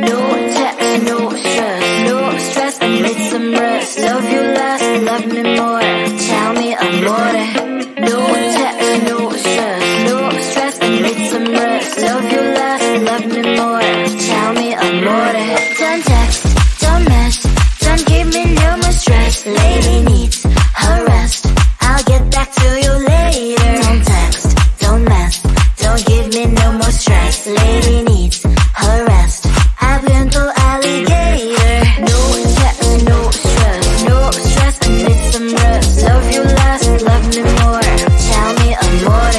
No text, no stress, no stress, I need some rest. Love you less, love me more. Tell me amore. No text, no stress, no stress, I need some rest. Love you less, love me more. Tell me amore. Don't text, don't mess, don't give me no more stress. Lady needs her rest. I'll get back to you later. Don't text, don't mess, don't give me no more stress. Lady needs her rest. I've been to alligator. No text, no stress, no stress, I need some rest. Love you less, love me more. Tell me amore.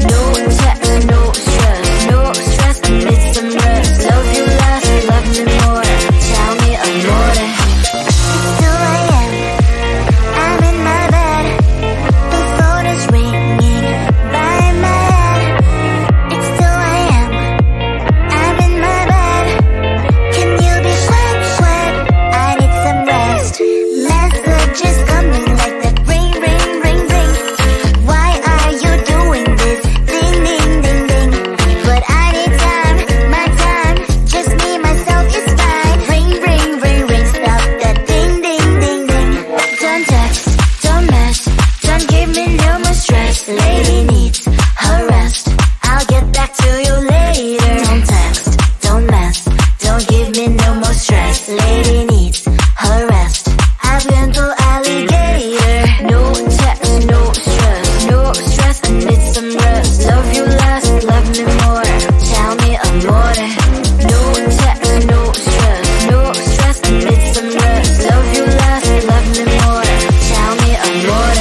No text, no stress, no stress, I need some rest. Love you less, love me more. Tell me amore. It's 2 a.m. I'm in my bed. The phone is ringing by my head. It's 2 a.m. I'm in my bed. Can you be sweat? I need some rest. Messages coming like that. Ring, ring, ring, ring. Why are you doing this? Ding, ding, ding, ding. But I need time, my time. Just me, myself is fine. Ring, ring, ring, ring. Stop that ding, ding, ding, ding. Don't text, don't mess, don't give me no more stress. Lady needs her rest. I'll get back to you later. Don't text, don't mess, don't give me no more stress. Lady needs her rest. I've been to alligator. No text, no stress, no stress, I need some rest. Love you less, love me more. Tell me amore. No text, no stress, no stress, I need some rest. Love you less, love me more. Tell me amore.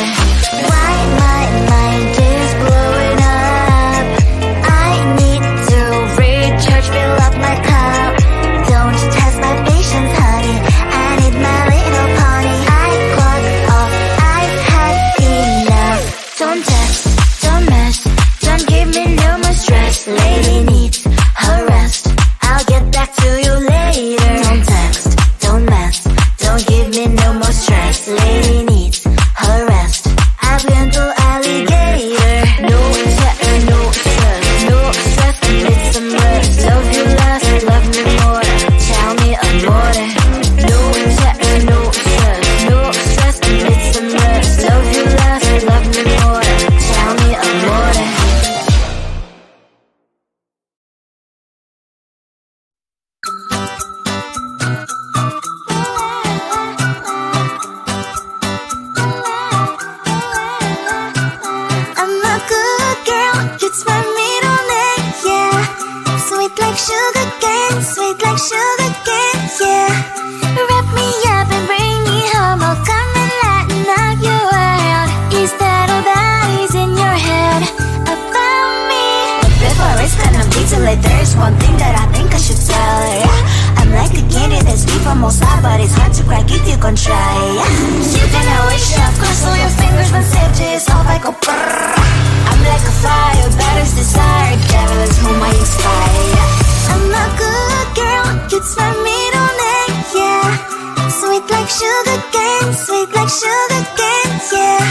Why my mind is blowing up? I need to recharge, fill up my cup. Don't test my patience, honey. I need my little pony. I clock off, I've had enough. Don't text, don't mess, don't give me no more stress. Lady needs her rest. I'll get back to you later. Don't text, don't mess, don't give me no more stress. Lady needs her rest. I've been to alligator. No text, no stress, no stress, I need some rest. Love you less, love me more. Tell me amore. No text, no stress, no stress, I need some rest. Love you less, love me more. Tell me amore. I'm a good girl, it's my middle name, yeah. Sweet like sugar cane, sweet like sugar cane, yeah. Wrap me up and bring me home, I'll come and lighten up your world. Is that all that is in your head about me? Before it's gonna be too late, there's one thing that I think I should tell her, yeah. I'm like a candy that's deep from outside, but it's hard to crack if you can try, yeah. You can always shove, cross all your fingers when safety is off, I go brrrr. I'm like a fire, that is desire, devil is whom I inspire, yeah. I'm a good girl, it's my middle name, yeah. Sweet like sugar cane, sweet like sugar cane, yeah.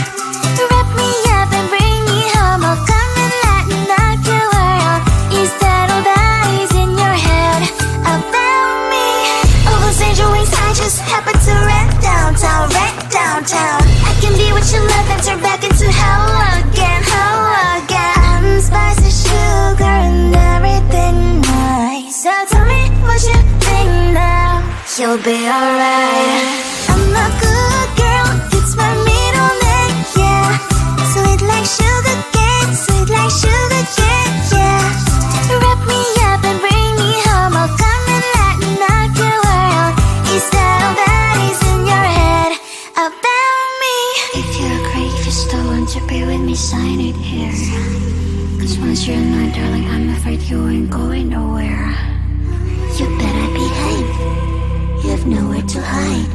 Wrap me up and bring me home, I'll come and lighten up your world. Is that all that is in your head about me? Oh, those angel wings I just happen to rent downtown, rent downtown. I can be what you love and turn back into hell again, hell again. I'm spicy sugar and everything nice. So tell me what you think now. You'll be alright. I'm a good girl, it's my middle name, yeah. Sweet like sugar cane, sweet like sugar cane, yeah. Wrap me up and bring me home, I'll come and lighten up your world. Is that all that is in your head about me? If you're great, if you still want to be with me, sign it here. Cause once you're in line, darling, I'm afraid you ain't going nowhere. You better behave, you have nowhere to hide.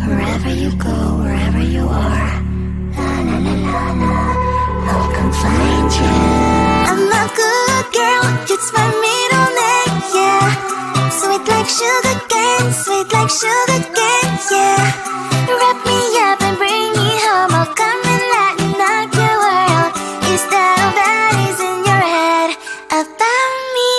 Wherever you go, wherever you are, la la la la la, I'll come find you. I'm a good girl, it's my middle name, yeah. Sweet like sugar cane, sweet like sugar cane, yeah. Wrap me up and bring me home, I'll come and lighten up your world. Is that all that is in your head about me?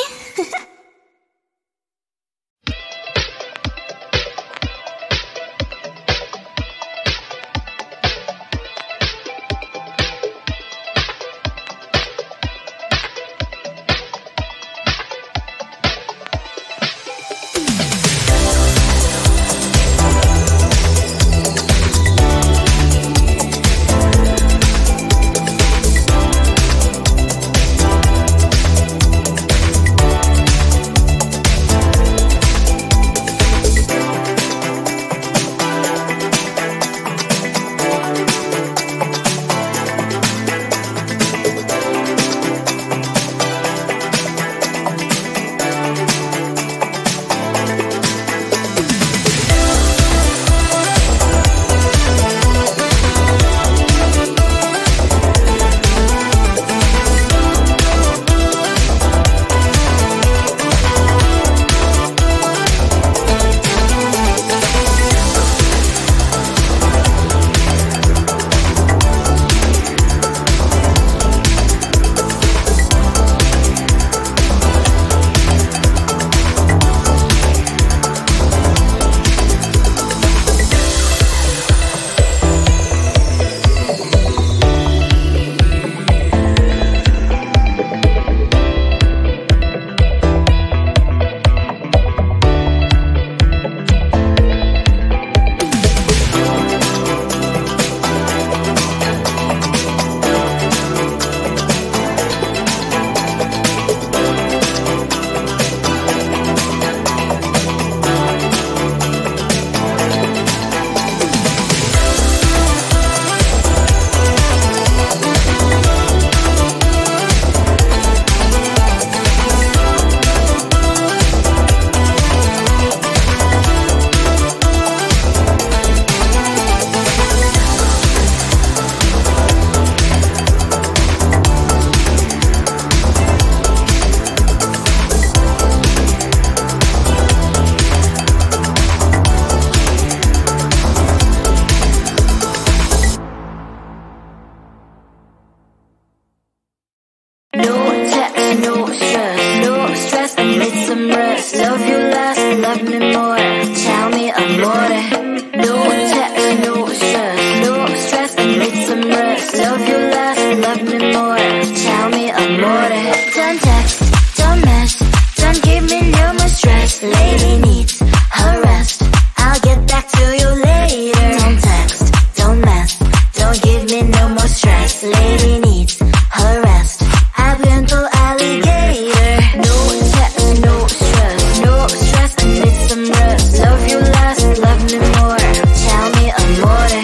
love you less, love me more. Tell me amore. No text, no stress, no stress, I need some rest. Love you less, love me more. Tell me amore. Don't text, don't mess, don't give me no more stress. Lady needs her rest. I'll get back to you later. Don't text, don't mess, don't give me no more stress. Lady needs her rest. I've been to alligator. No text, no stress, no stress, I need some rest. Love you less, love me more. Tell me amore.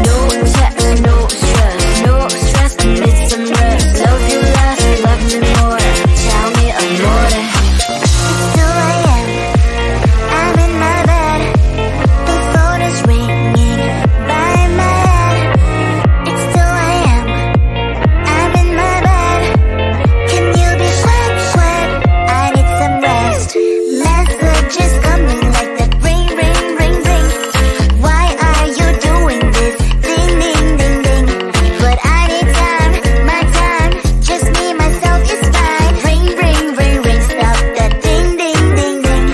No text, no stress, no stress, I need some rest. Love you less, love me more. Tell me amore. It's 2 a.m. I'm in my bed. The phone is ringing by my head. It's 2 a.m. I'm in my bed. Can you be quiet? I need some rest. Messages coming like that. Ring, ring, ring, ring. Why are you doing this? Ding, ding, ding, ding. But I need time, my time. Just me, myself is fine. Ring, ring, ring, ring. Stop that ding, ding, ding, ding.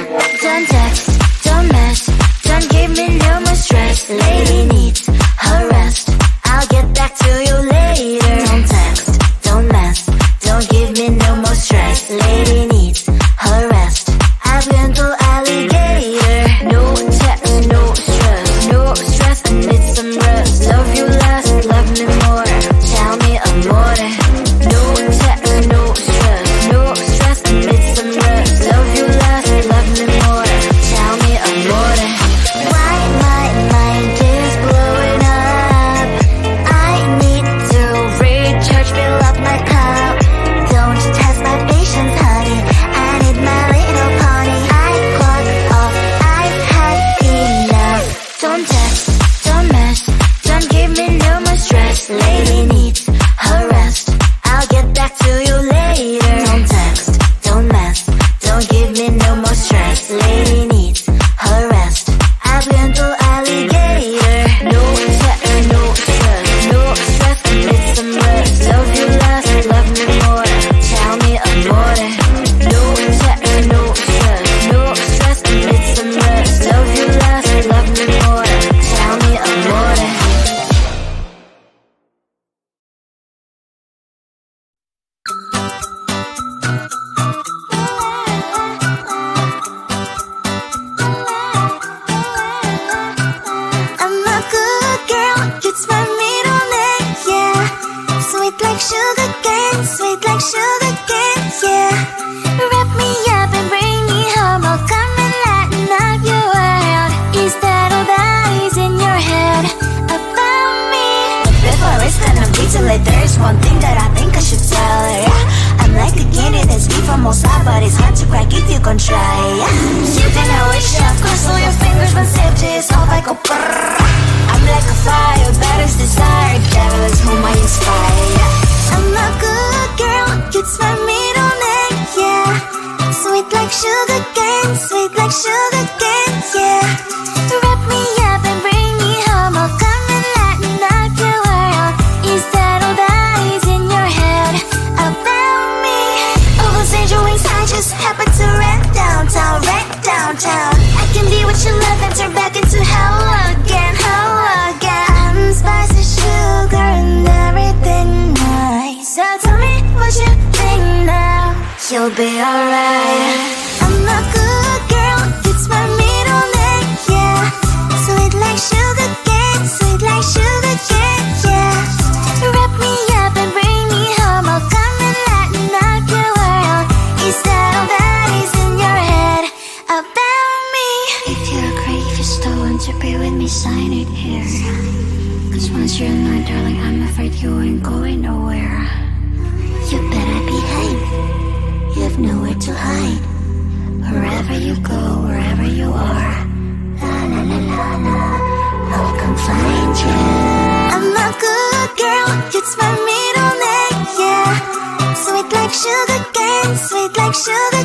Don't text, don't mess, don't give me no more stress. Lady needs her rest. I'll get back to you later. Don't text, don't mess, don't give me no more stress. Lady needs her rest. I've been to alligator. No text, no stress, no stress, I need some rest. Love you less, love me more. Tell me amore. No text, no stress, no stress, I need some rest. Love you less, love me more. Tell me amore. Why my mind is blowing up? I need to recharge, fill up my cup. Don't test my patience, honey. I need my little pony. I clock off, I've had enough. Don't text, don't mess, don't give me no more stress. Lady needs her rest. I'll get back to you later. Don't text, don't mess, don't give me no more stress. Lady needs her rest. I've been to alligator. No text, no stress, no stress, I need some rest. Love you less, love me more. Tell me amore. No text, no stress, no stress, I need some rest. Love you less, love me more. Tell me amore. I'm a good girl, it's my middle name, yeah. Sweet like sugar cane, sweet like sugar cane, yeah. Wrap me up and bring me home, I'll come and lighten up your world. Is that all that is in your head about me? Before I stand on detail, there's one thing that I think I should tell her, yeah. I'm like a candy that's deep from outside, but it's hard to crack if you can try, yeah. You think I wish I've crossed all your fingers when safety is off, I go brrrr. I'm like a fire, that is desire, devil is whom I inspire, yeah. I'm a good girl, it's my middle name, yeah. Sweet like sugar cane, sweet like sugar cane, yeah. Wrap me up and bring me home, I'll come and lighten up your world. Is that all that is in your head about me? All those angel wings I just happen to rent downtown, rent downtown. I can be what you love and turn back into hell again, hell again. I'm spicy sugar and everything nice. So tell me what you think now. You'll be alright. I'm a good girl, it's my middle name, yeah. Sweet like sugar cane, sweet like sugar cane, yeah. Wrap me up and bring me home, I'll come and lighten up your world. Is that all that is in your head about me? If you're great, if you still want to be with me, sign it here. Cause once you're mine, darling, I'm afraid you ain't going nowhere. You better behave, you have nowhere to hide. Wherever you go, wherever you are, la la la la la, I'll come find you. I'm a good girl, it's my middle name, yeah. Sweet like sugar cane, sweet like sugar